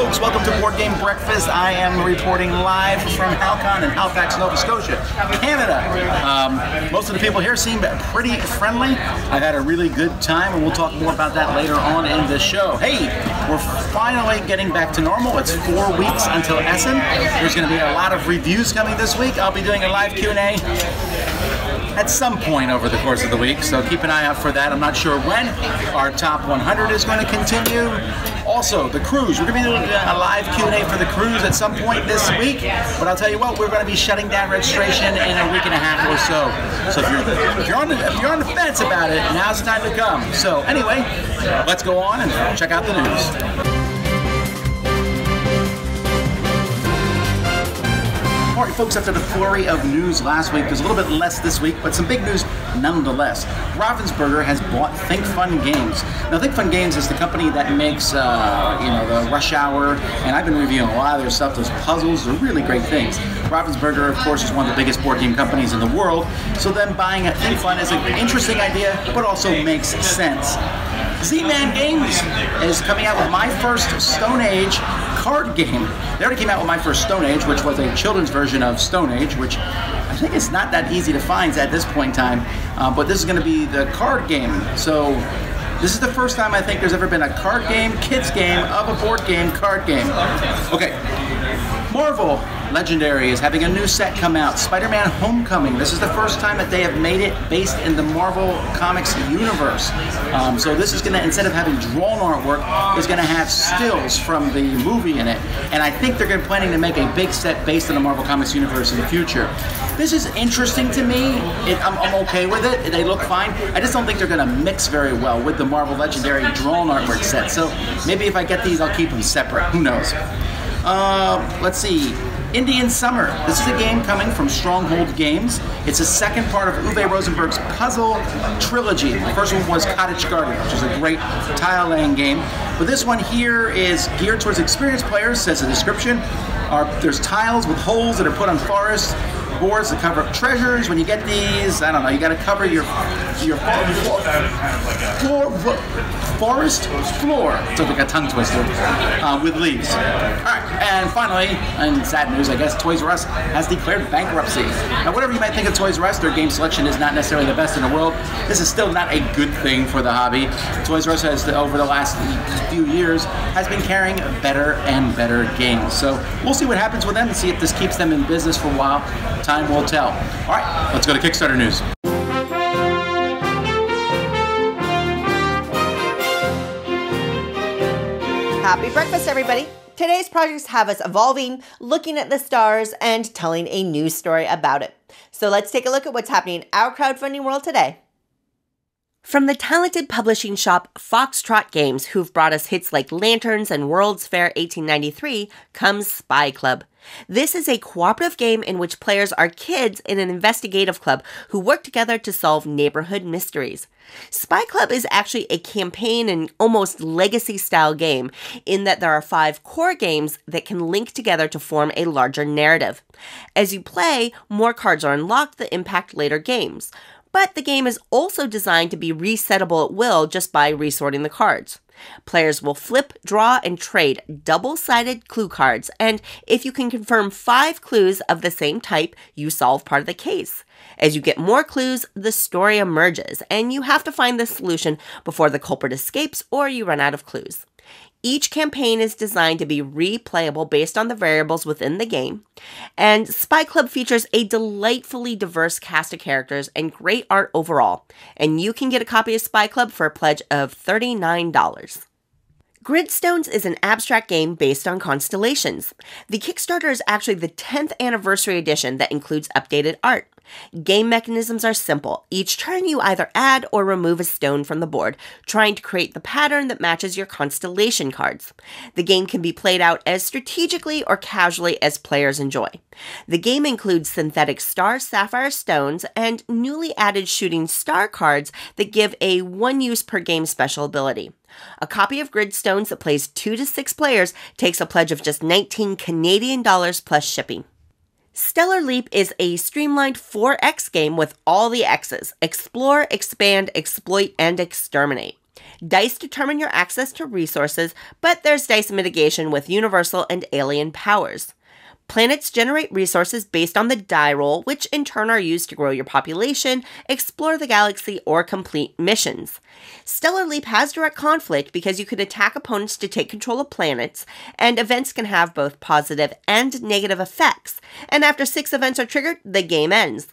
folks, welcome to Board Game Breakfast. I am reporting live from HalCon in Halifax, Nova Scotia, Canada. Most of the people here seem pretty friendly. I've had a really good time, and we'll talk more about that later on in the show. Hey, we're finally getting back to normal. It's 4 weeks until Essen. There's going to be a lot of reviews coming this week. I'll be doing a live Q&A at some point over the course of the week, so keep an eye out for that. I'm not sure when. Our top 100 is going to continue. Also, the cruise. We're going to be doing a live Q&A for the cruise at some point this week, but I'll tell you what, we're going to be shutting down registration in a week and a half or so. So if you're on the fence about it, now's the time to come. So anyway, let's go on and check out the news. All right, folks, after the flurry of news last week, there's a little bit less this week, but some big news nonetheless. Ravensburger has bought Think Fun Games. Now, Think Fun Games is the company that makes, the Rush Hour, and I've been reviewing a lot of their stuff. Those puzzles are really great things. Ravensburger, of course, is one of the biggest board game companies in the world, so them buying at Think Fun is an interesting idea, but also makes sense. Z-Man Games is coming out with My First Stone Age card game. They already came out with My First Stone Age, which was a children's version of Stone Age, which I think is not that easy to find at this point in time, but this is going to be the card game. So this is the first time I think there's ever been a card game, kids game, of a board game, card game. Okay. Marvel Legendary is having a new set come out, Spider-Man Homecoming. This is the first time that they have made it based in the Marvel Comics universe. So this is going to, instead of having drawn artwork, is going to have stills from the movie in it. And I think they're planning to make a big set based on the Marvel Comics universe in the future. This is interesting to me. I'm okay with it. They look fine. I just don't think they're going to mix very well with the Marvel Legendary drawn artwork set. So maybe if I get these, I'll keep them separate. Who knows? Let's see. Indian Summer. This is a game coming from Stronghold Games. It's the second part of Uwe Rosenberg's puzzle trilogy. The first one was Cottage Garden, which is a great tile-laying game. But this one here is geared towards experienced players, says the description. There's tiles with holes that are put on forest boards that cover up treasures. When you get these, I don't know, you got to cover your forest floor. It's like a tongue twister with leaves. All right, and finally, in sad news, I guess, Toys R Us has declared bankruptcy. Now, whatever you might think of Toys R Us, their game selection is not necessarily the best in the world. This is still not a good thing for the hobby. Toys R Us has, over the last few years, has been carrying better and better games. So we'll see what happens with them and see if this keeps them in business for a while. Time will tell. All right, let's go to Kickstarter news. Happy breakfast, everybody. Today's projects have us evolving, looking at the stars, and telling a news story about it. So let's take a look at what's happening in our crowdfunding world today. From the talented publishing shop Foxtrot Games, who've brought us hits like Lanterns and World's Fair 1893, comes Spy Club. This is a cooperative game in which players are kids in an investigative club who work together to solve neighborhood mysteries. Spy Club is actually a campaign and almost legacy-style game in that there are 5 core games that can link together to form a larger narrative. As you play, more cards are unlocked that impact later games. But the game is also designed to be resettable at will just by resorting the cards. Players will flip, draw, and trade double-sided clue cards, and if you can confirm 5 clues of the same type, you solve part of the case. As you get more clues, the story emerges, and you have to find the solution before the culprit escapes or you run out of clues. Each campaign is designed to be replayable based on the variables within the game, and Spy Club features a delightfully diverse cast of characters and great art overall, and you can get a copy of Spy Club for a pledge of $39. Gridstones is an abstract game based on constellations. The Kickstarter is actually the 10th anniversary edition that includes updated art. Game mechanisms are simple. Each turn you either add or remove a stone from the board, trying to create the pattern that matches your constellation cards. The game can be played out as strategically or casually as players enjoy. The game includes synthetic star sapphire stones and newly added shooting star cards that give a 1 use per game special ability. A copy of Gridstones that plays 2 to 6 players takes a pledge of just $19 Canadian plus shipping. Stellar Leap is a streamlined 4X game with all the X's: explore, expand, exploit, and exterminate. Dice determine your access to resources, but there's dice mitigation with universal and alien powers. Planets generate resources based on the die roll, which in turn are used to grow your population, explore the galaxy, or complete missions. Stellar Leap has direct conflict because you can attack opponents to take control of planets, and events can have both positive and negative effects, and after 6 events are triggered, the game ends.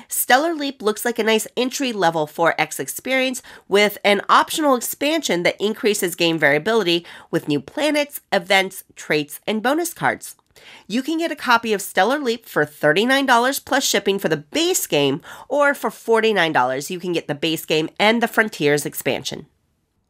Stellar Leap looks like a nice entry-level 4X experience with an optional expansion that increases game variability with new planets, events, traits, and bonus cards. You can get a copy of Stellar Leap for $39 plus shipping for the base game, or for $49 you can get the base game and the Frontiers expansion.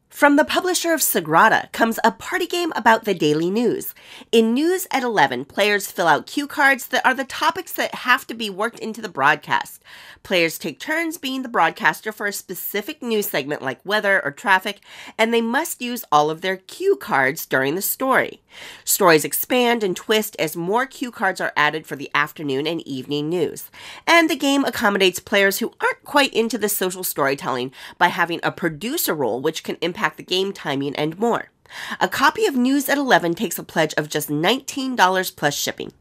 From the publisher of Sagrada comes a party game about the daily news. In News at 11, players fill out cue cards that are the topics that have to be worked into the broadcast. Players take turns being the broadcaster for a specific news segment like weather or traffic, and they must use all of their cue cards during the story. Stories expand and twist as more cue cards are added for the afternoon and evening news. And the game accommodates players who aren't quite into the social storytelling by having a producer role, which can impact the game timing and more. A copy of News at 11 takes a pledge of just $19 plus shipping.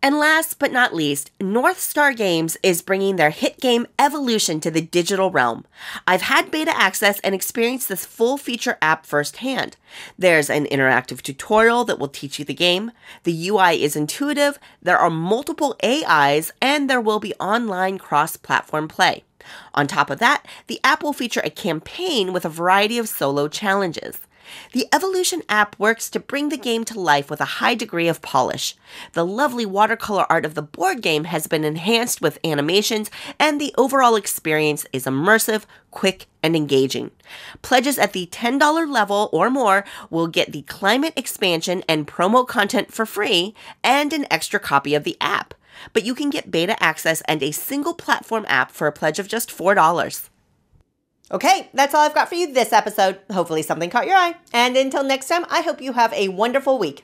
And last but not least, North Star Games is bringing their hit game Evolution to the digital realm. I've had beta access and experienced this full-feature app firsthand. There's an interactive tutorial that will teach you the game, the UI is intuitive, there are multiple AIs, and there will be online cross-platform play. On top of that, the app will feature a campaign with a variety of solo challenges. The Evolution app works to bring the game to life with a high degree of polish. The lovely watercolor art of the board game has been enhanced with animations, and the overall experience is immersive, quick, and engaging. Pledges at the $10 level or more will get the Climate expansion and promo content for free, and an extra copy of the app. But you can get beta access and a single platform app for a pledge of just $4. Okay, that's all I've got for you this episode. Hopefully something caught your eye. And until next time, I hope you have a wonderful week.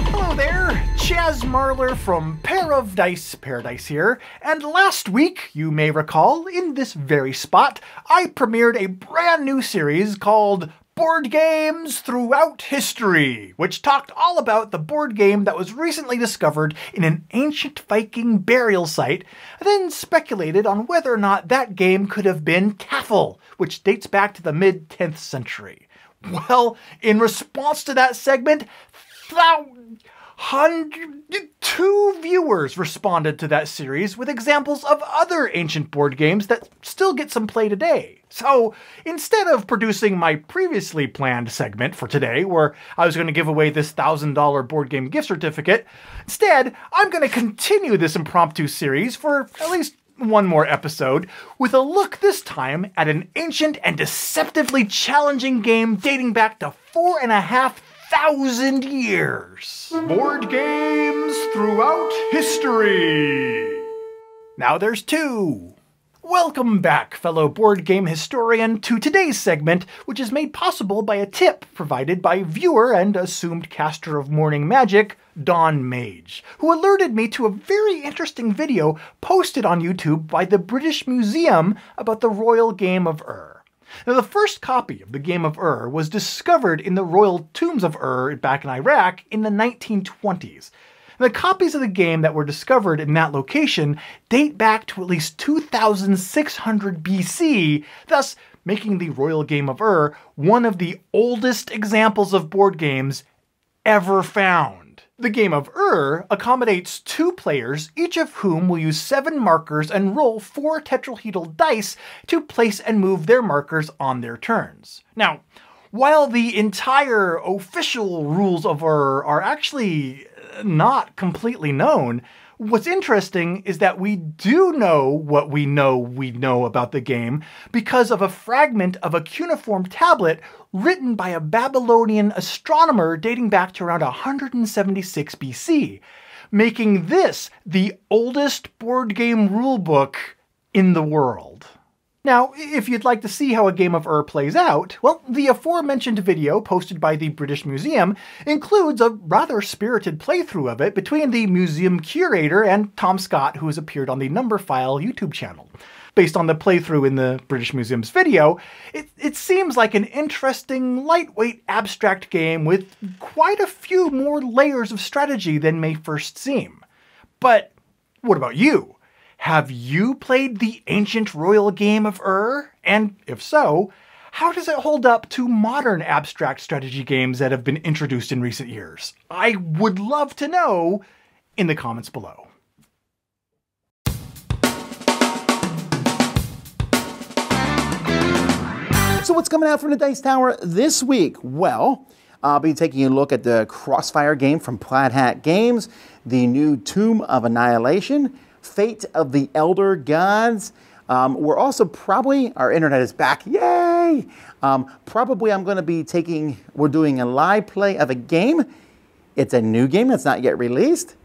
Hello there, Chaz Marler from Pair of Dice Paradise here, and last week, you may recall, in this very spot, I premiered a brand new series called Board Games Throughout History, which talked all about the board game that was recently discovered in an ancient Viking burial site, and then speculated on whether or not that game could have been Taffel, which dates back to the mid-10th century. Well, in response to that segment, 2 viewers responded to that series with examples of other ancient board games that still get some play today. So instead of producing my previously planned segment for today, where I was going to give away this $1,000 board game gift certificate, instead I'm going to continue this impromptu series for at least one more episode, with a look this time at an ancient and deceptively challenging game dating back to 4,500 years. Board games throughout history. Now there's 2. Welcome back, fellow board game historian, to today's segment, which is made possible by a tip provided by viewer and assumed caster of Morning Magic, Dawn Mage, who alerted me to a very interesting video posted on YouTube by the British Museum about the Royal Game of Ur. Now, the first copy of the Game of Ur was discovered in the royal tombs of Ur back in Iraq in the 1920s. The copies of the game that were discovered in that location date back to at least 2600 BC, thus making the Royal Game of Ur one of the oldest examples of board games ever found. The Game of Ur accommodates 2 players, each of whom will use 7 markers and roll 4 tetrahedral dice to place and move their markers on their turns. Now, while the entire official rules of Ur are actually not completely known, what's interesting is that we do know what we know about the game because of a fragment of a cuneiform tablet written by a Babylonian astronomer dating back to around 176 BC, making this the oldest board game rulebook in the world. Now, if you'd like to see how a game of plays out, well, the aforementioned video posted by the British Museum includes a rather spirited playthrough of it between the museum curator and Tom Scott, who has appeared on the Numberphile YouTube channel. Based on the playthrough in the British Museum's video, it seems like an interesting, lightweight, abstract game with quite a few more layers of strategy than may first seem. But what about you? Have you played the ancient royal game of And if so, how does it hold up to modern abstract strategy games that have been introduced in recent years? I would love to know in the comments below. So what's coming out from the Dice Tower this week? Well, I'll be taking a look at the Crossfire game from Plaid Hat Games, the new Tomb of Annihilation, Fate of the Elder Gods. We're also probably, our internet is back, yay! Probably I'm going to be we're doing a live play of a game. It's a new game that's not yet released.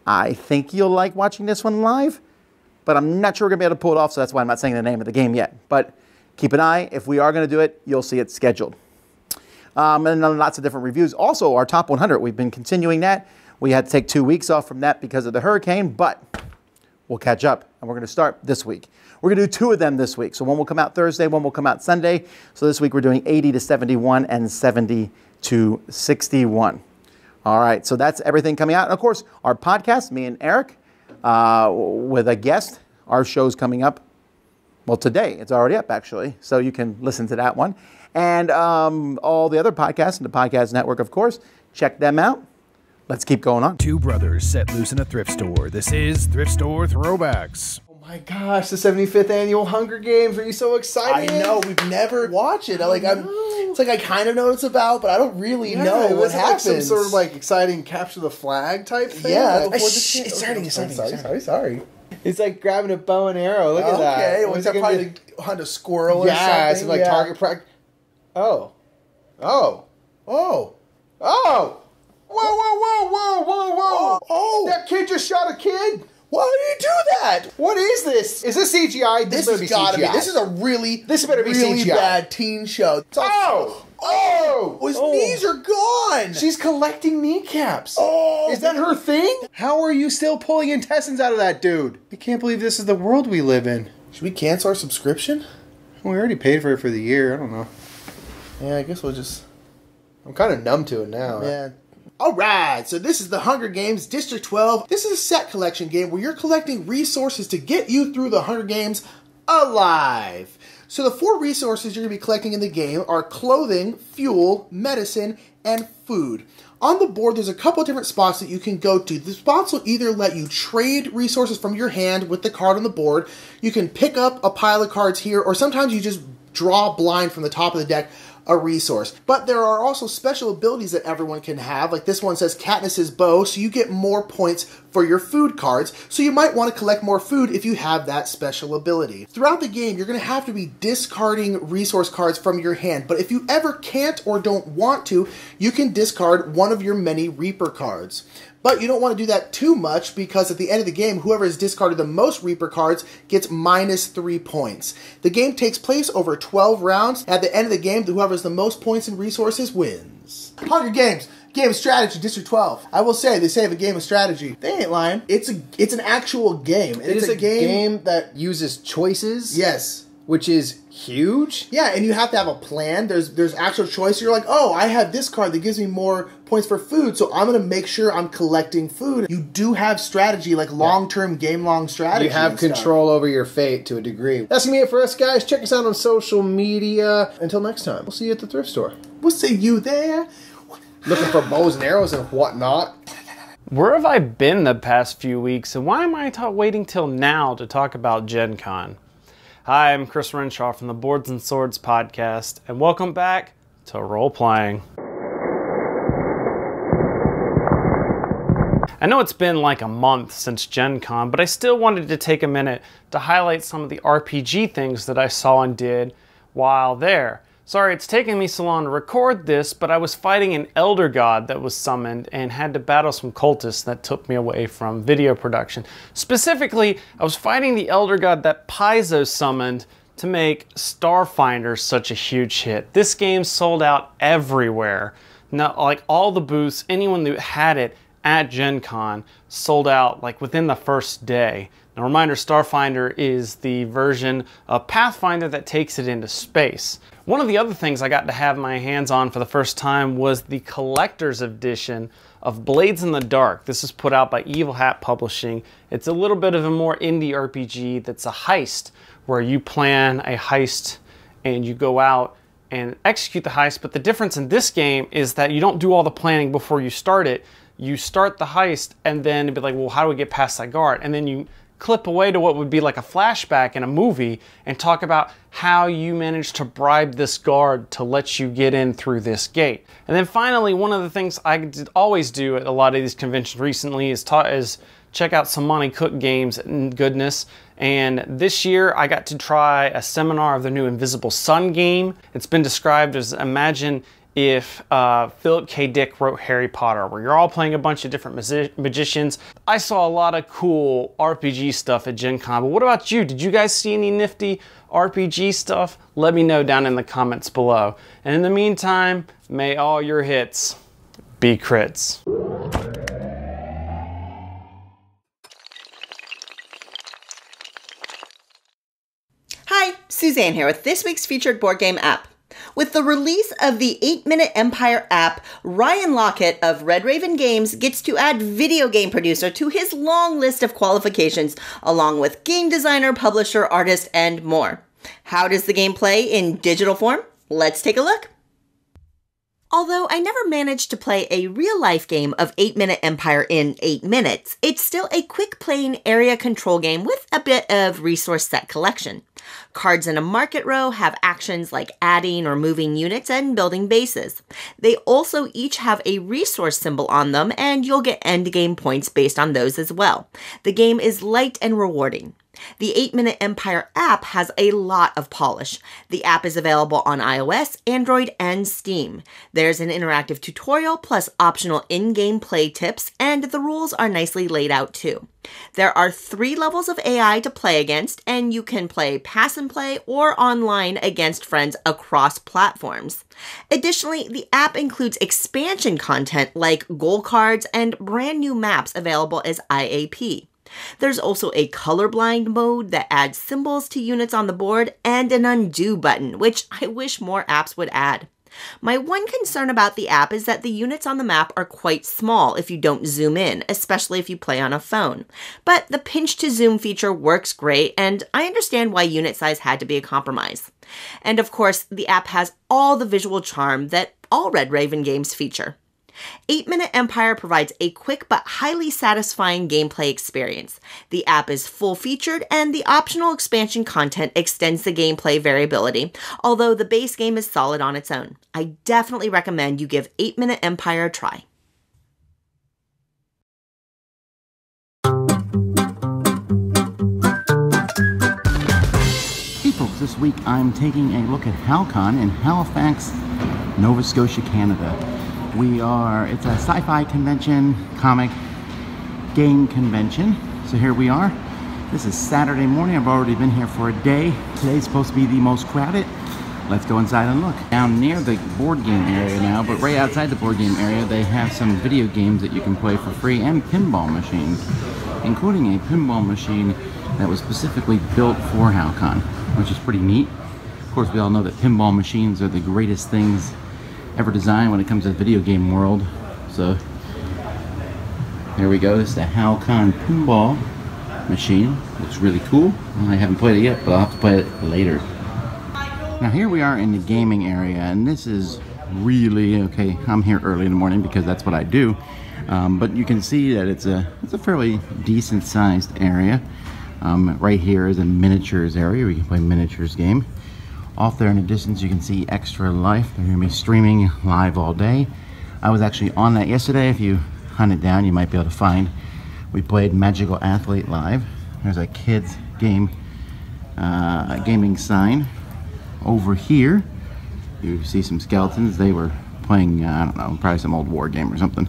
I think you'll like watching this one live, but I'm not sure we're going to be able to pull it off, so that's why I'm not saying the name of the game yet. But keep an eye. If we are going to do it, you'll see it scheduled. And then lots of different reviews. Also, our top 100, we've been continuing that. We had to take 2 weeks off from that because of the hurricane, but we'll catch up, and we're going to start this week. We're going to do 2 of them this week. So one will come out Thursday, one will come out Sunday. So this week we're doing 80 to 71 and 70 to 61. All right, so that's everything coming out. And of course, our podcast, me and Eric, with a guest. Our show's coming up. Well, today. It's already up, actually. So you can listen to that one. And all the other podcasts and the podcast network, of course. Check them out. Let's keep going on. Two brothers set loose in a thrift store. This is Thrift Store Throwbacks. Oh my gosh, the 75th annual Hunger Games. Are you so excited? I know, we've never watched it. It's like I kind of know what it's about, but I don't really know what happens. Like some sort of like exciting capture the flag type thing? Yeah. It's starting. Sorry. It's like grabbing a bow and arrow. Look at that. Okay, well, is that probably to hunt a squirrel or something? Yeah, some like target practice. Oh. Whoa. Oh. That kid just shot a kid? Why did you do that? What is this? Is this CGI? This has got to be. This is a really bad teen show. His knees are gone. She's collecting kneecaps. Is that her thing? How are you still pulling intestines out of that dude? I can't believe this is the world we live in. Should we cancel our subscription? We already paid for it for the year. I don't know. Yeah, I guess we'll just... I'm kind of numb to it now. Yeah. Alright, so this is the Hunger Games District 12. This is a set collection game where you're collecting resources to get you through the Hunger Games alive. So the 4 resources you're going to be collecting in the game are clothing, fuel, medicine, and food. On the board, there's a couple different spots that you can go to. The spots will either let you trade resources from your hand with the card on the board. You can pick up a pile of cards here, or sometimes you just draw blind from the top of the deck a resource. But there are also special abilities that everyone can have. Like this one says Katniss's bow, so you get more points for your food cards. So you might want to collect more food if you have that special ability. Throughout the game, you're going to have to be discarding resource cards from your hand. But if you ever can't or don't want to, you can discard one of your many Reaper cards. But you don't want to do that too much because at the end of the game, whoever has discarded the most Reaper cards gets -3 points. The game takes place over 12 rounds. At the end of the game, whoever has the most points and resources wins. Hunger Games, game of strategy, District 12. I will say, they say of a game of strategy. They ain't lying. It's an actual game. It's a game that uses choices. Yes. Which is huge. Yeah, and you have to have a plan. There's actual choice. You're like, oh, I have this card that gives me more points for food, so I'm going to make sure I'm collecting food. You do have strategy, like long-term, game-long strategy. You have control over your fate to a degree. That's going to be it for us, guys. Check us out on social media. Until next time, we'll see you at the thrift store. We'll see you there. Looking for bows and arrows and whatnot. Where have I been the past few weeks, and why am I waiting till now to talk about Gen Con? Hi, I'm Chris Renshaw from the Boards and Swords podcast, and welcome back to Role Playing. I know it's been like a month since Gen Con, but I still wanted to take a minute to highlight some of the RPG things that I saw and did while there. Sorry it's taken me so long to record this, but I was fighting an elder god that was summoned and had to battle some cultists that took me away from video production. Specifically, I was fighting the elder god that Paizo summoned to make Starfinder such a huge hit. This game sold out everywhere. Now, like all the booths, anyone that had it at Gen Con sold out like within the first day. Now, reminder, Starfinder is the version of Pathfinder that takes it into space. One of the other things I got to have my hands on for the first time was the collector's edition of Blades in the Dark. This is put out by Evil Hat Publishing. It's a little bit of a more indie RPG that's a heist, where you plan a heist and you go out and execute the heist. But the difference in this game is that you don't do all the planning before you start it. You start the heist and then it'd be like, well, how do we get past that guard? And then you clip away to what would be like a flashback in a movie and talk about how you managed to bribe this guard to let you get in through this gate. And then finally, one of the things I always do at a lot of these conventions recently is check out some Monty Cook games and goodness. And this year I got to try a seminar of the new Invisible Sun game. It's been described as, imagine if Philip K. Dick wrote Harry Potter, where you're all playing a bunch of different magicians. I saw a lot of cool RPG stuff at Gen Con, but what about you? Did you guys see any nifty RPG stuff? Let me know down in the comments below. And in the meantime, may all your hits be crits. Hi, Suzanne here with this week's featured board game app. With the release of the 8-Minute Empire app, Ryan Lockett of Red Raven Games gets to add video game producer to his long list of qualifications, along with game designer, publisher, artist, and more. How does the game play in digital form? Let's take a look. Although I never managed to play a real-life game of 8-Minute Empire in 8 minutes, it's still a quick-playing area control game with a bit of resource set collection. Cards in a market row have actions like adding or moving units and building bases. They also each have a resource symbol on them, and you'll get endgame points based on those as well. The game is light and rewarding. The 8-Minute Empire app has a lot of polish. The app is available on iOS, Android, and Steam. There's an interactive tutorial plus optional in-game play tips, and the rules are nicely laid out too. There are 3 levels of AI to play against, and you can play pass and play or online against friends across platforms. Additionally, the app includes expansion content like goal cards and brand new maps available as IAP. There's also a colorblind mode that adds symbols to units on the board and an undo button, which I wish more apps would add. My one concern about the app is that the units on the map are quite small if you don't zoom in, especially if you play on a phone. But the pinch to zoom feature works great, and I understand why unit size had to be a compromise. And of course, the app has all the visual charm that all Red Raven games feature. 8-Minute Empire provides a quick but highly satisfying gameplay experience. The app is full-featured, and the optional expansion content extends the gameplay variability, although the base game is solid on its own. I definitely recommend you give 8-Minute Empire a try. Hey folks, this week I'm taking a look at HalCon in Halifax, Nova Scotia, Canada. It's a sci-fi convention, comic game convention. So here we are. This is Saturday morning. I've already been here for a day. Today's supposed to be the most crowded. Let's go inside and look. Down near the board game area now, but right outside the board game area, they have some video games that you can play for free and pinball machines, including a pinball machine that was specifically built for HalCon, which is pretty neat. Of course, we all know that pinball machines are the greatest things ever designed when it comes to the video game world. So there we go. This is the HalCon pinball machine. Looks really cool. I haven't played it yet, but I'll have to play it later. Now here we are in the gaming area, and this is really okay. I'm here early in the morning because that's what I do. But you can see that it's a fairly decent sized area. Right here is a miniatures area where you can play miniatures game. Off there in the distance you can see Extra Life. They're going to be streaming live all day. I was actually on that yesterday. If you hunt it down you might be able to find. We played Magical Athlete live. There's a kids game gaming sign. Over here you see some skeletons. They were playing, I don't know, probably some old war game or something.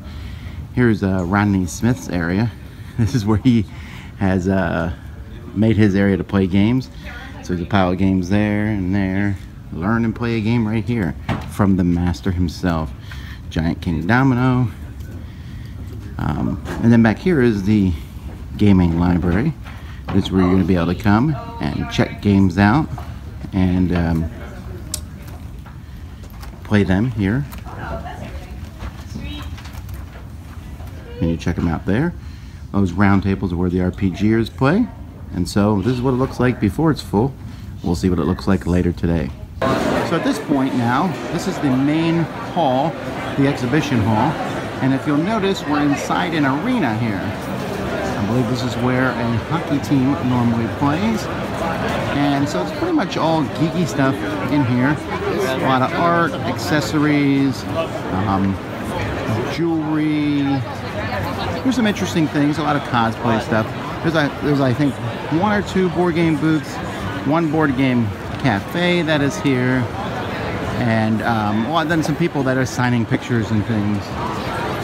Here's Rodney Smith's area. This is where he has made his area to play games. So there's a pile of games there and there. Learn and play a game right here from the master himself. Giant King Domino. And then back here is the gaming library. This is where you're going to be able to come and check games out and play them here. And you check them out there. Those round tables are where the RPGers play. And so this is what it looks like before it's full. We'll see what it looks like later today. So at this point now, this is the main hall, the exhibition hall. And if you'll notice, we're inside an arena here. I believe this is where a hockey team normally plays. And so it's pretty much all geeky stuff in here. A lot of art, accessories, jewelry. There's some interesting things, a lot of cosplay stuff. There's I think 1 or 2 board game booths, 1 board game cafe that is here, and well, then some people that are signing pictures and things.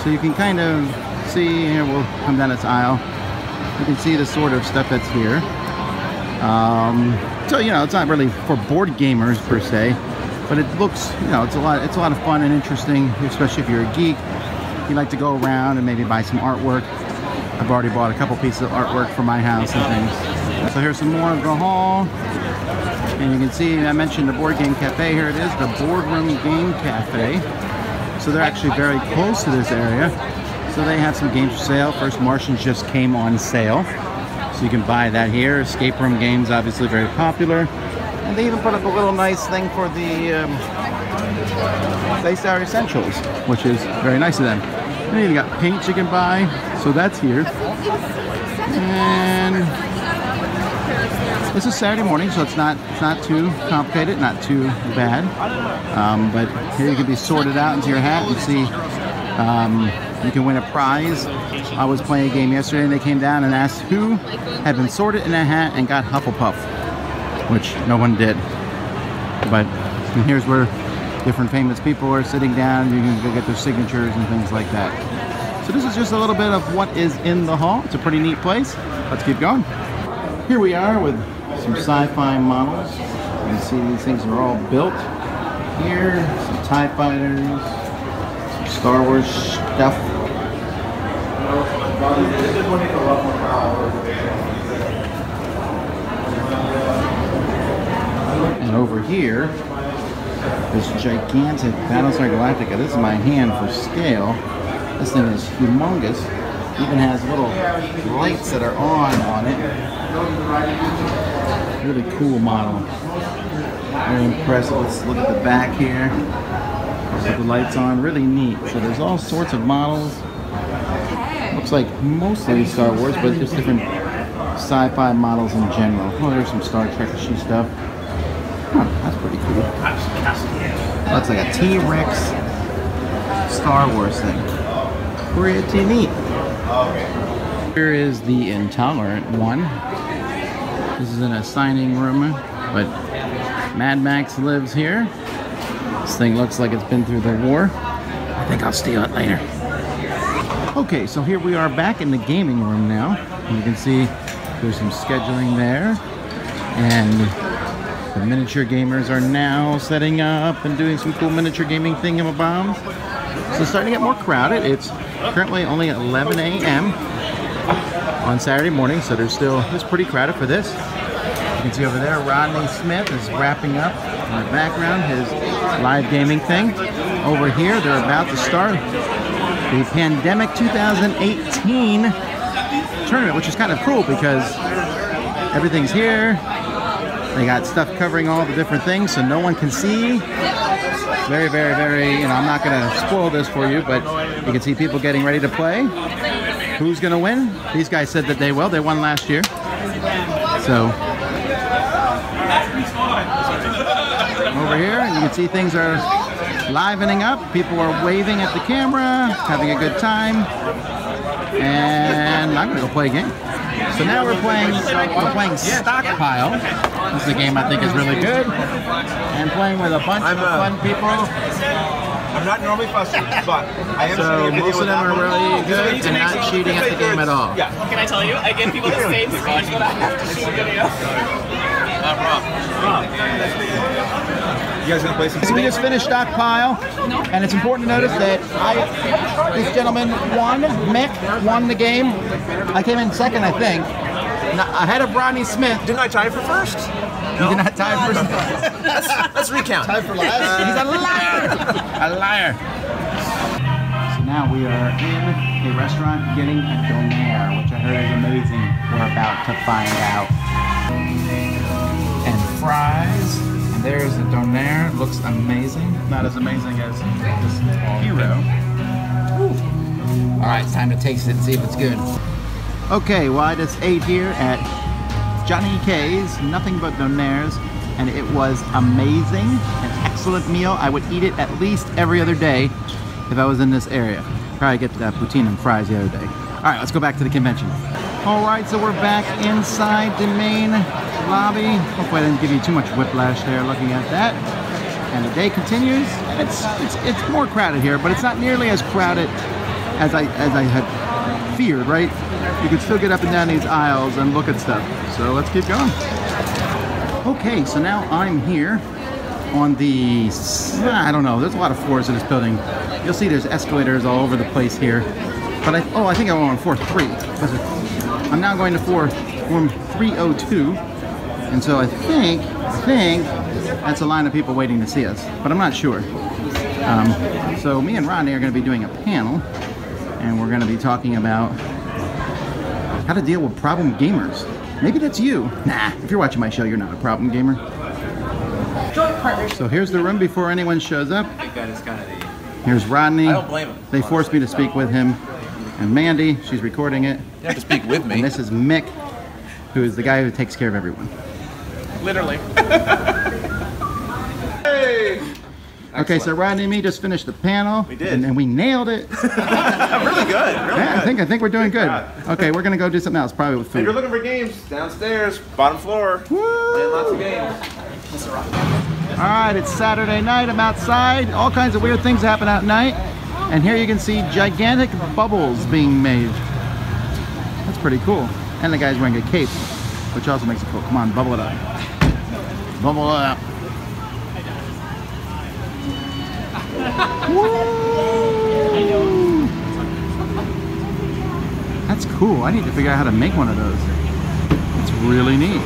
So you can kind of see, here we'll come down this aisle, you can see the sort of stuff that's here. So you know, it's not really for board gamers per se, but it looks, you know, it's a lot of fun and interesting, especially if you're a geek. You like to go around and maybe buy some artwork. I've already bought a couple pieces of artwork for my house and things. So here's some more of the hall. And you can see, I mentioned the board game cafe. Here it is, the Boardroom Game Cafe. So they're actually very close to this area. So they have some games for sale. First Martians just came on sale. So you can buy that here. Escape room games, obviously very popular. And they even put up a little nice thing for the Space Hour Essentials, which is very nice of them. And you got paints you can buy, so that's here. And this is Saturday morning, so it's not too complicated, not too bad. But here you can be sorted out into your hat and see. You can win a prize. I was playing a game yesterday, and they came down and asked who had been sorted in a hat and got Hufflepuff, which no one did. But here's where different famous people are sitting down. You can go get their signatures and things like that. So this is just a little bit of what is in the hall. It's a pretty neat place. Let's keep going. Here we are with some sci-fi models. You can see these things are all built here. Some TIE fighters, some Star Wars stuff. And over here, this gigantic Battlestar Galactica. This is my hand for scale. This thing is humongous. Even has little lights that are on it. Really cool model. Very impressive. Let's look at the back here. With the lights on. Really neat. So there's all sorts of models. Looks like mostly Star Wars, but just different sci-fi models in general. Oh, there's some Star Trek-ish stuff. Huh, that's pretty cool. Looks like a T-Rex Star Wars thing. Pretty neat. Here is the Intolerant one. This is in a signing room, but Mad Max lives here. This thing looks like it's been through the war. I think I'll steal it later. Okay, so here we are back in the gaming room now. You can see there's some scheduling there. And the miniature gamers are now setting up and doing some cool miniature gaming thingamabombs. So it's starting to get more crowded. It's currently only 11 a.m. on Saturday morning, so it's pretty crowded for this. You can see over there, Rodney Smith is wrapping up in the background his live gaming thing. Over here, they're about to start the Pandemic 2018 tournament, which is kind of cool because everything's here. They got stuff covering all the different things so no one can see. Very, very, very, you know, I'm not going to spoil this for you, but you can see people getting ready to play. Who's going to win? These guys said that they will. They won last year. So, over here, you can see things are livening up. People are waving at the camera, having a good time. And I'm going to go play a game. So now we're playing Stockpile. This is a game I think is really good. And playing with a bunch of fun people. I'm not normally fussy, but I am. So most of them are really good and not cheating at the game at all. Yeah. Can I tell you? I give people the same screen, but I have to shoot a video. You guys gonna play some? So we just finished stockpile, and it's important to notice that this gentleman won. Mick won the game. I came in second, I think, ahead of Rodney Smith. Didn't I tie for first? You did not tie first. Let's recount. Time for last. He's a liar. A liar. So now we are in a restaurant getting a donaire, which I heard is amazing. We're about to find out. And fries. And there's a donaire. Looks amazing. Not as amazing as this hero. All right, it's time to taste it and see if it's good. Okay, well I just ate here at Johnny K's, nothing but donaires, and it was amazing. An excellent meal. I would eat it at least every other day if I was in this area. Probably get poutine and fries the other day. All right, let's go back to the convention. All right, so we're back inside the main lobby. Hopefully I didn't give you too much whiplash there looking at that. And the day continues. It's more crowded here, but it's not nearly as crowded as I had feared, right? You can still get up and down these aisles and look at stuff. So let's keep going. Okay, so now I'm here on the, I don't know, there's a lot of floors in this building. You'll see there's escalators all over the place here. But I think I'm on floor 3. I'm now going to room 302. And so I think that's a line of people waiting to see us, but I'm not sure. So me and Rodney are going to be doing a panel, and we're going to be talking about how to deal with problem gamers. Maybe that's you. Nah, if you're watching my show, you're not a problem gamer. So here's the room before anyone shows up. Here's Rodney. I don't blame him. They forced me to speak with him. And Mandy, she's recording it. You have to speak with me. And this is Mick, who is the guy who takes care of everyone. Literally. Hey! Okay, so Rodney and me just finished the panel. We did. And we nailed it. Really good. Really Yeah, good. I think we're doing good. Okay, we're gonna go do something else, probably with If you're food. looking for games, downstairs, bottom floor. Playing lots of games. All right, it's Saturday night. I'm outside. All kinds of weird things happen at night. And here you can see gigantic bubbles being made. That's pretty cool. And the guy's wearing a cape, which also makes it cool. Come on, bubble it up. Bubble it up. Woo! That's cool. I need to figure out how to make one of those. It's really neat.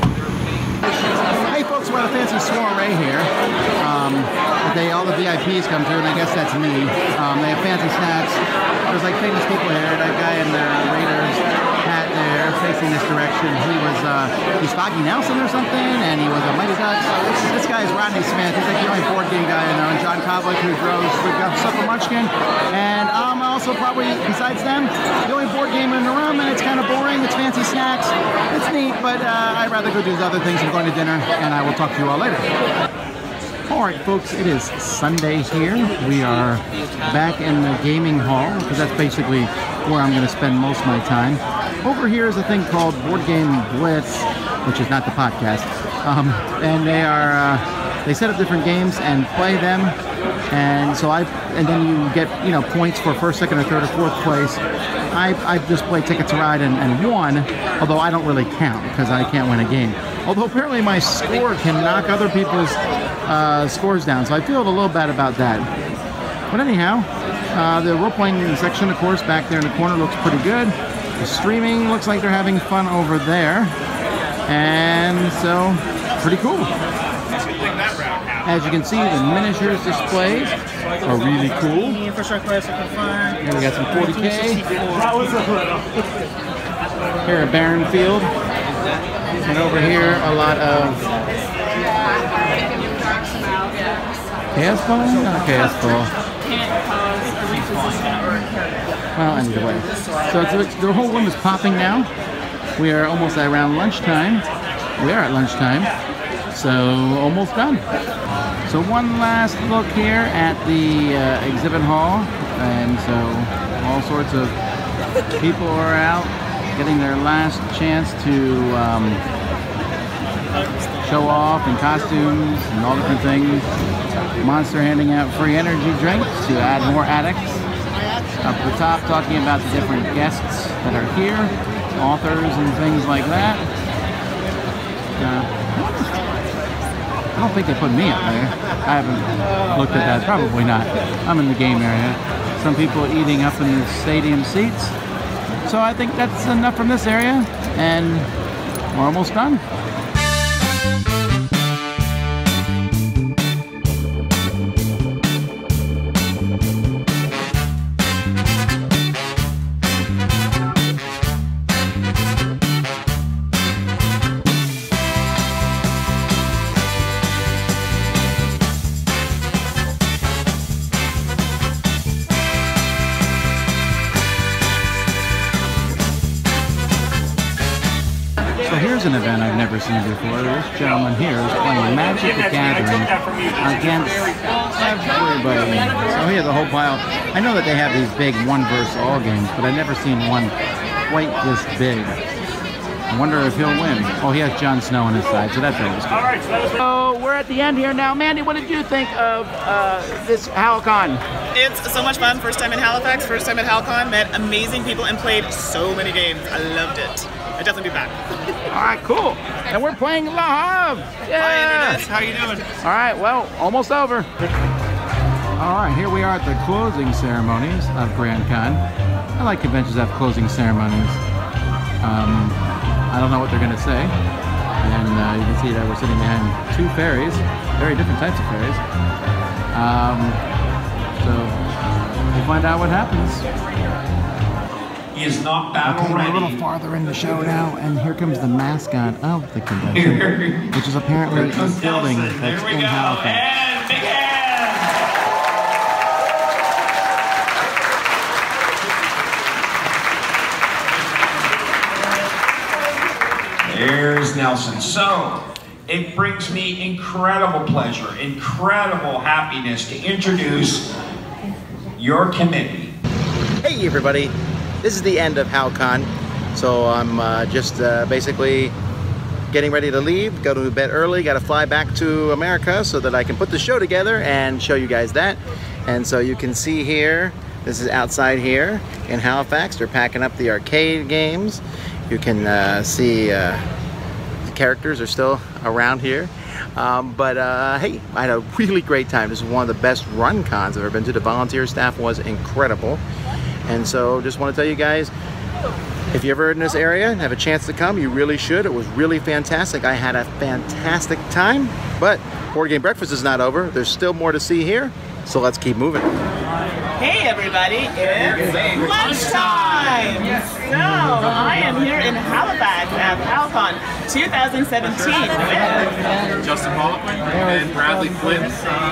Hey folks, we're at a fancy soiree here. All the VIPs come through, and I guess that's me. They have fancy snacks. There's like famous people here. That guy in the Raiders hat there, facing this direction. He's Foggy Nelson or something, and he was a Mighty Ducks. This guy is Rodney Smith. He's like the only board game guy I know. And John Kovlik, who's Rose. We've got Supper Munchkin, and also probably besides them, the only board game in the room, and it's kind of boring. It's fancy snacks. It's neat, but I'd rather go do other things than going to dinner. And I will talk to you all later. All right, folks, it is Sunday here. We are back in the gaming hall, because that's basically where I'm going to spend most of my time. Over here is a thing called Board Game Blitz, which is not the podcast. And they set up different games and play them. And so and then you get, points for first, second, or third, or fourth place. I just played Ticket to Ride and won, although I don't really count because I can't win a game. Although apparently my score can knock other people's scores down, so I feel a little bad about that. But anyhow, the role-playing section, of course, back there in the corner looks pretty good. The streaming looks like they're having fun over there. And so, pretty cool. As you can see, the miniatures displays are really cool. Here we got some 40K. Here at Barrenfield. And over here, a lot of Chaos Ball? Not Chaos Ball. Well, anyway. So the whole room is popping now. We are almost around lunchtime. We are at lunchtime. So, almost done. So one last look here at the exhibit hall. And so, all sorts of people are out getting their last chance to show off in costumes and all different things. Monster handing out free energy drinks to add more addicts. Up at the top, talking about the different guests that are here, authors and things like that. don't think they put me up there. I haven't looked at that. Probably not. I'm in the game area. Some people eating up in the stadium seats. So I think that's enough from this area, and we're almost done. Here's an event I've never seen before. This gentleman here is playing Magic the Gathering against everybody. So he has a whole pile. I know that they have these big one versus all games, but I've never seen one quite this big. I wonder if he'll win. Oh, he has Jon Snow on his side, so that's always good. So we're at the end here now. Mandy, what did you think of this HalCon? It's so much fun. First time in Halifax, first time at HalCon. Met amazing people and played so many games. I loved it. I'd definitely be back. All right, cool. And we're playing La Havre. Yeah. Hi, Internet. How are you doing? All right, well, almost over. All right, here we are at the closing ceremonies of Grand Con. I like conventions that have closing ceremonies. I don't know what they're going to say. And you can see that we're sitting behind two fairies, very different types of fairies. So we'll find out what happens. He is not battle ready. We're a little farther in the show now, and here comes the mascot of the convention, which is apparently a building that's in Halifax. And big hand. There's Nelson. So, it brings me incredible pleasure, incredible happiness to introduce your committee. Hey everybody, this is the end of HalCon, so I'm just basically getting ready to leave, go to bed early, got to fly back to America so that I can put the show together and show you guys that. And so you can see here, this is outside here in Halifax, they're packing up the arcade games. You can see the characters are still around here. Hey, I had a really great time. This is one of the best run cons I've ever been to. The volunteer staff was incredible. And so just want to tell you guys, if you're ever in this area and have a chance to come, you really should. It was really fantastic. I had a fantastic time, but Board Game Breakfast is not over. There's still more to see here, so let's keep moving. Hey everybody, it's lunchtime! So, I am here in Halifax at HalCon 2017 with Justin Pollockman and Bradley Flynn.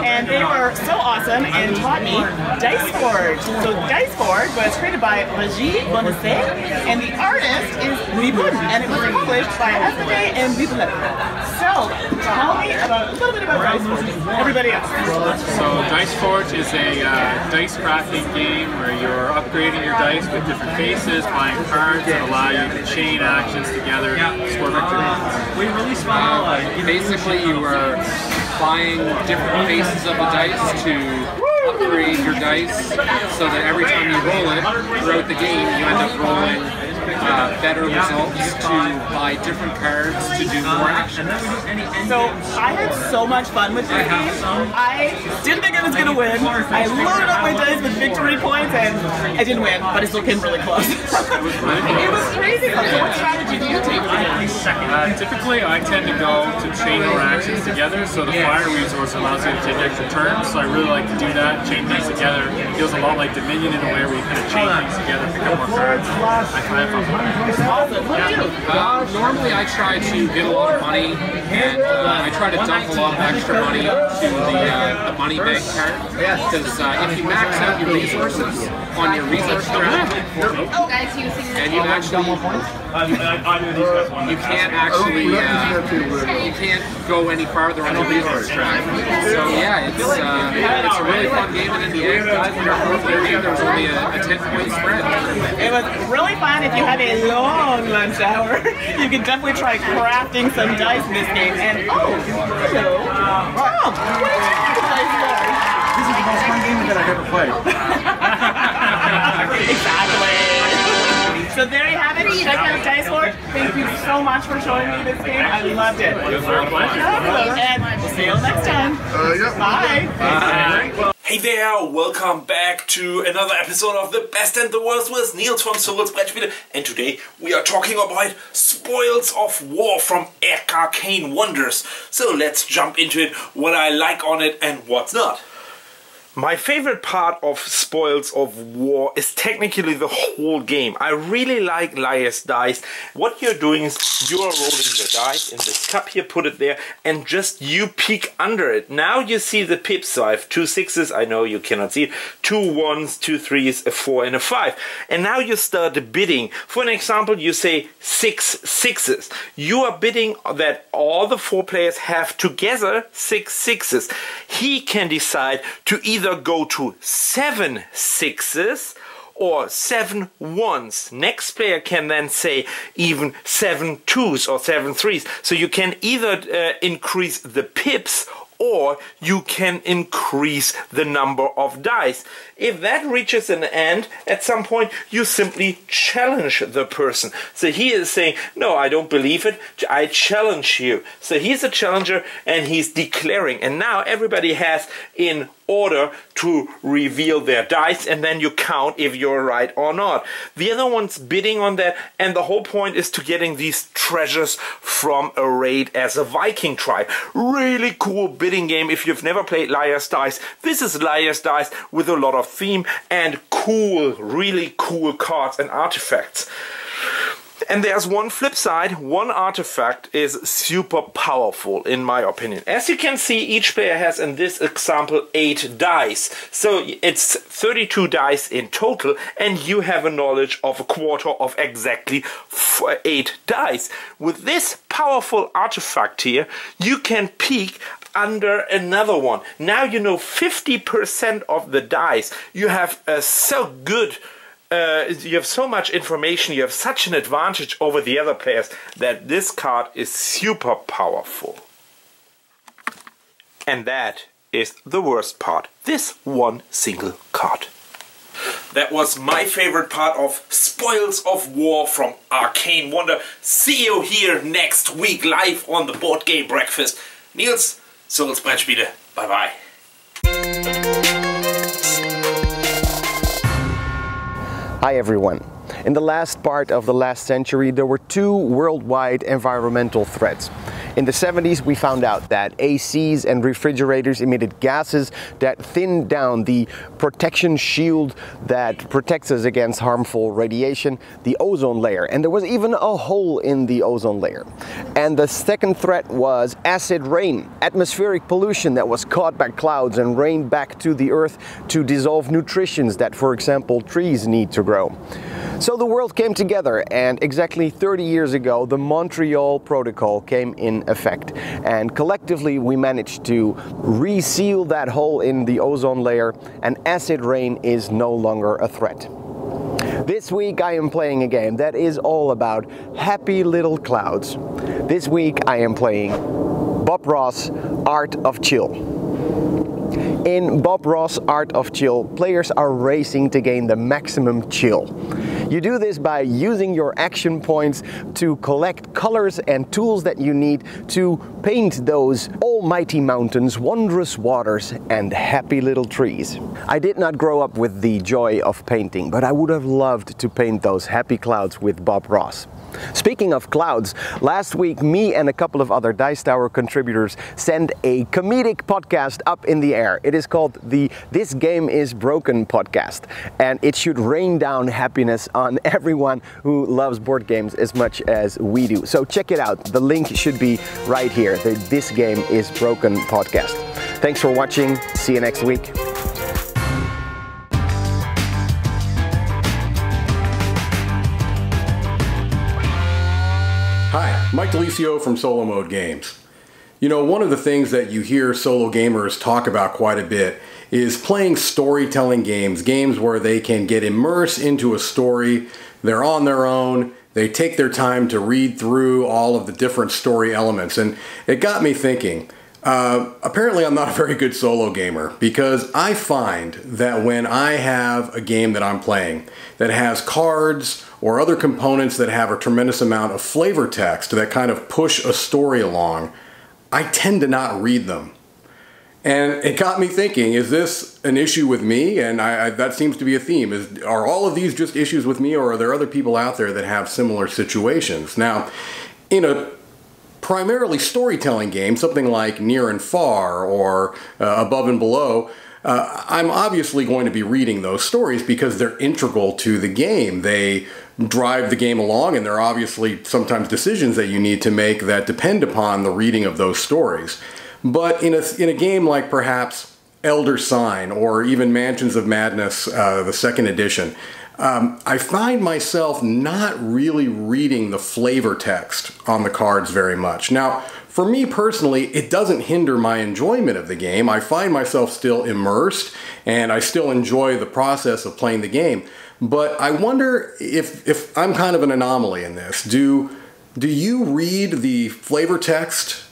And they were so awesome and taught me Dice Forge. So Dice Forge was created by Raji Bonassé, and the artist is Vipun, and it was published by Esmode and Vipun. So, tell me a little bit about Dice Forge. Everybody else. So Dice Forge is a dice crafting game where you're upgrading your dice with different faces, buying cards that allow you to chain actions together, score victory. Basically, you are buying different faces of the dice to upgrade your dice so that every time you roll it throughout the game, you end up rolling better results to buy different cards to do more actions. So I had so much fun with this game. I didn't think I was going to win. I loaded up my dice with victory points and I didn't win, but I still came really close. It was crazy. So what strategy do you take? Typically, I tend to go to chain more actions together, so the fire resource allows you to take extra turns, so I really like to do that, chain things together. It feels a lot like Dominion in a way where you kind of chain things together, pick up more cards. I find it fun. Awesome. What do you do? Normally I try to get a lot of money, and I try to dump a lot of extra money to the money bank card, because if you max out your resources on your resource draft, and you actually you can't actually you can't go any farther on the resource draft. So yeah, it's a really fun game, and in the end, there was only a 10-point spread. It was really fun. If you have a long lunch hour, you can definitely try crafting some dice in this game. And oh, hello, Tom. What did you think of Dice Forge? This is the most fun game that I've ever played. Exactly. So So there you have it. Check out Dice Lord. Thank you so much for showing me this game. I loved it. And we'll see you next time. Bye. Bye. Hey there, welcome back to another episode of The Best and the Worst with Niels from Solomode Games, and today we are talking about Spoils of War from Arcane Wonders. So let's jump into it, what I like on it and what's not. My favorite part of Spoils of War is technically the whole game. I really like Liar's Dice. What you're doing is you're rolling the dice in this cup here, put it there, and just you peek under it. Now you see the pips. So I have 2 6s, I know you cannot see it, 2 1s, 2 3s, a 4 and a 5. And now you start bidding. For an example, you say 6 6s. You are bidding that all the 4 players have together 6 6s. He can decide to either go to 7 6s or 7 1s. Next player can then say even 7 2s or 7 3s. So you can either increase the pips or you can increase the number of dice. If that reaches an end, at some point you simply challenge the person. So he is saying, no, I don't believe it, I challenge you. So he's a challenger and he's declaring. And now everybody has in order to reveal their dice, and then you count if you're right or not. The other one's bidding on that, and the whole point is to getting these treasures from a raid as a Viking tribe. Really cool bidding game. If you've never played Liar's Dice, this is Liar's Dice with a lot of theme and cool, really cool cards and artifacts. And there's one flip side. One artifact is super powerful in my opinion. As you can see, each player has in this example 8 dice. So it's 32 dice in total, and you have a knowledge of a quarter of exactly 8 dice. With this powerful artifact here, you can peek under another one. Now you know 50% of the dice. You have so good you have so much information, you have such an advantage over the other players that this card is super powerful. And that is the worst part. This one single card. That was my favorite part of Spoils of War from Arcane Wonder. See you here next week live on the Board Game Breakfast. Niels, Solomode, bye bye. Hi everyone. In the last part of the last century, there were 2 worldwide environmental threats. In the 70s, we found out that ACs and refrigerators emitted gases that thinned down the protection shield that protects us against harmful radiation, the ozone layer. And there was even a hole in the ozone layer. And the second threat was acid rain, atmospheric pollution that was caught by clouds and rained back to the earth to dissolve nutrients that, for example, trees need to grow. So the world came together, and exactly 30 years ago, the Montreal Protocol came in effect. And collectively, we managed to reseal that hole in the ozone layer, and acid rain is no longer a threat. This week, I am playing a game that is all about happy little clouds. This week, I am playing Bob Ross' Art of Chill. In Bob Ross' Art of Chill, players are racing to gain the maximum chill. You do this by using your action points to collect colors and tools that you need to paint those almighty mountains, wondrous waters, and happy little trees. I did not grow up with the joy of painting, but I would have loved to paint those happy clouds with Bob Ross. Speaking of clouds, last week me and a couple of other Dice Tower contributors sent a comedic podcast up in the air. It is called the This Game is Broken podcast, and it should rain down happiness on everyone who loves board games as much as we do. So check it out. The link should be right here, the This Game is Broken podcast. Thanks for watching. See you next week. Hi, Mike Delisio from Solomode Games. You know, one of the things that you hear solo gamers talk about quite a bit is playing storytelling games, games where they can get immersed into a story, they're on their own, they take their time to read through all of the different story elements, and it got me thinking, Apparently I'm not a very good solo gamer, because I find that when I have a game that I'm playing that has cards or other components that have a tremendous amount of flavor text that kind of push a story along, I tend to not read them. And it got me thinking, is this an issue with me? And that seems to be a theme. Are all of these just issues with me, or are there other people out there that have similar situations? Now, in a primarily storytelling game, something like Near and Far or Above and Below, I'm obviously going to be reading those stories because they're integral to the game. They drive the game along, and there are obviously sometimes decisions that you need to make that depend upon the reading of those stories. But in a game like perhaps Elder Sign or even Mansions of Madness, the second edition, I find myself not really reading the flavor text on the cards very much. Now, for me personally, it doesn't hinder my enjoyment of the game. I find myself still immersed, and I still enjoy the process of playing the game. But I wonder if I'm kind of an anomaly in this. Do you read the flavor text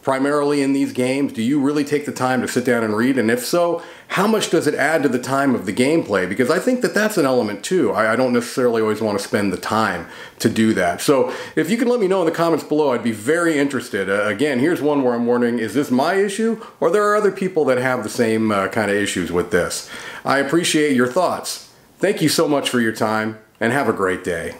primarily in these games? Do you really take the time to sit down and read? And if so, how much does it add to the time of the gameplay? Because I think that that's an element too. I don't necessarily always want to spend the time to do that. So if you can let me know in the comments below, I'd be very interested. Again, here's one where I'm wondering, is this my issue, or there are other people that have the same kind of issues with this? I appreciate your thoughts. Thank you so much for your time, and have a great day.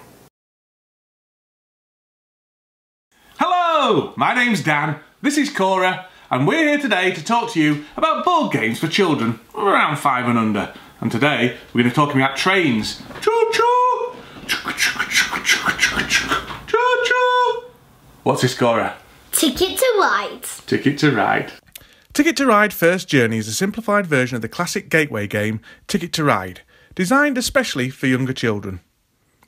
Hello, my name's Dan. This is Cora, and we're here today to talk to you about board games for children around 5 and under. And today we're going to be talking about trains. Choo-choo! Choo-choo! What's this, Cora? Ticket to Ride. Ticket to Ride. Ticket to Ride First Journey is a simplified version of the classic gateway game Ticket to Ride, designed especially for younger children.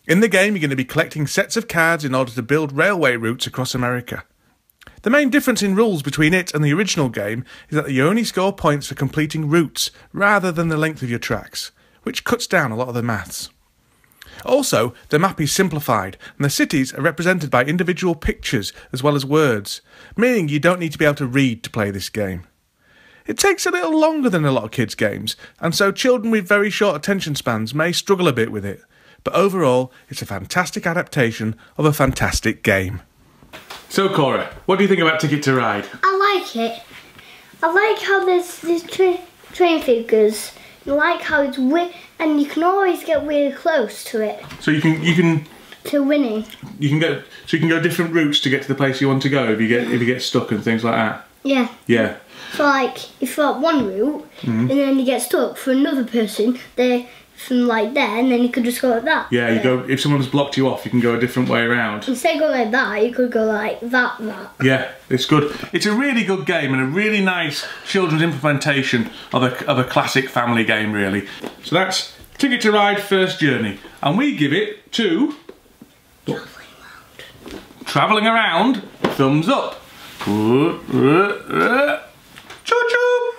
In the game, you're going to be collecting sets of cards in order to build railway routes across America. The main difference in rules between it and the original game is that you only score points for completing routes rather than the length of your tracks, which cuts down a lot of the maths. Also, the map is simplified, and the cities are represented by individual pictures as well as words, meaning you don't need to be able to read to play this game. It takes a little longer than a lot of kids' games, and so children with very short attention spans may struggle a bit with it, but overall, it's a fantastic adaptation of a fantastic game. So Cora, what do you think about Ticket to Ride? I like it. I like how there's train figures. I like how it's and you can always get really close to it. So you can to winning. You can go different routes to get to the place you want to go if you get stuck and things like that. Yeah. Yeah. So like if you're at one route and then you get stuck for another person, they're from like there, and then you could just go like that. Yeah, you go. If someone's blocked you off, you can go a different way around. Instead of going like that, you could go like that. Yeah, it's good. It's a really good game and a really nice children's implementation of a classic family game, really. So that's Ticket to Ride First Journey, and we give it 2 Travelling Around thumbs up. Choo-choo!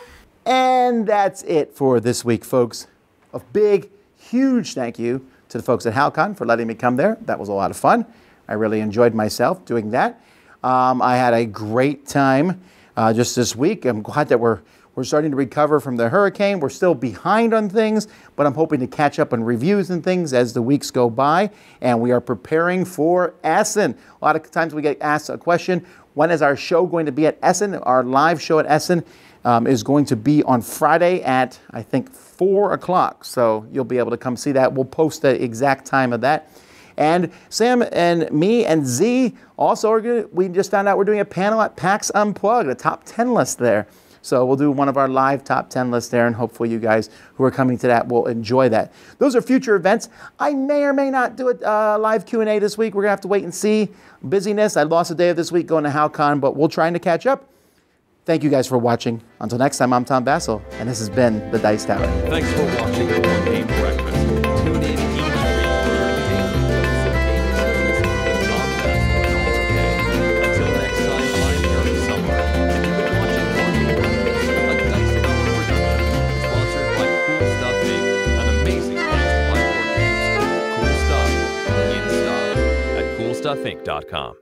And that's it for this week, folks. A big, huge thank you to the folks at HalCon for letting me come there. That was a lot of fun. I really enjoyed myself doing that. I had a great time just this week. I'm glad that we're starting to recover from the hurricane. We're still behind on things, but I'm hoping to catch up on reviews and things as the weeks go by. And we are preparing for Essen. A lot of times we get asked a question, when is our show going to be at Essen? Our live show at Essen is going to be on Friday at, I think, 4 o'clock. So you'll be able to come see that. We'll post the exact time of that. And Sam and me and Z also we just found out we're doing a panel at PAX Unplugged, a top 10 list there. So we'll do one of our live top 10 lists there, and hopefully you guys who are coming to that will enjoy that. Those are future events. I may or may not do a live Q&A this week. We're going to have to wait and see. Busyness. I lost a day of this week going to HalCon, but we'll try to catch up. Thank you guys for watching. Until next time, I'm Tom Bassel, and this has been The Dice Tower. Thanks for watching the One Game Breakfast. Tune in each week Until next time, I'm Eric Summer, and you've been watching One Game Breakfast, a Dice Tower production, sponsored by Cool Stuff Inc., an amazing place to buy board games. Cool stuff in stock at CoolStuffInc.com.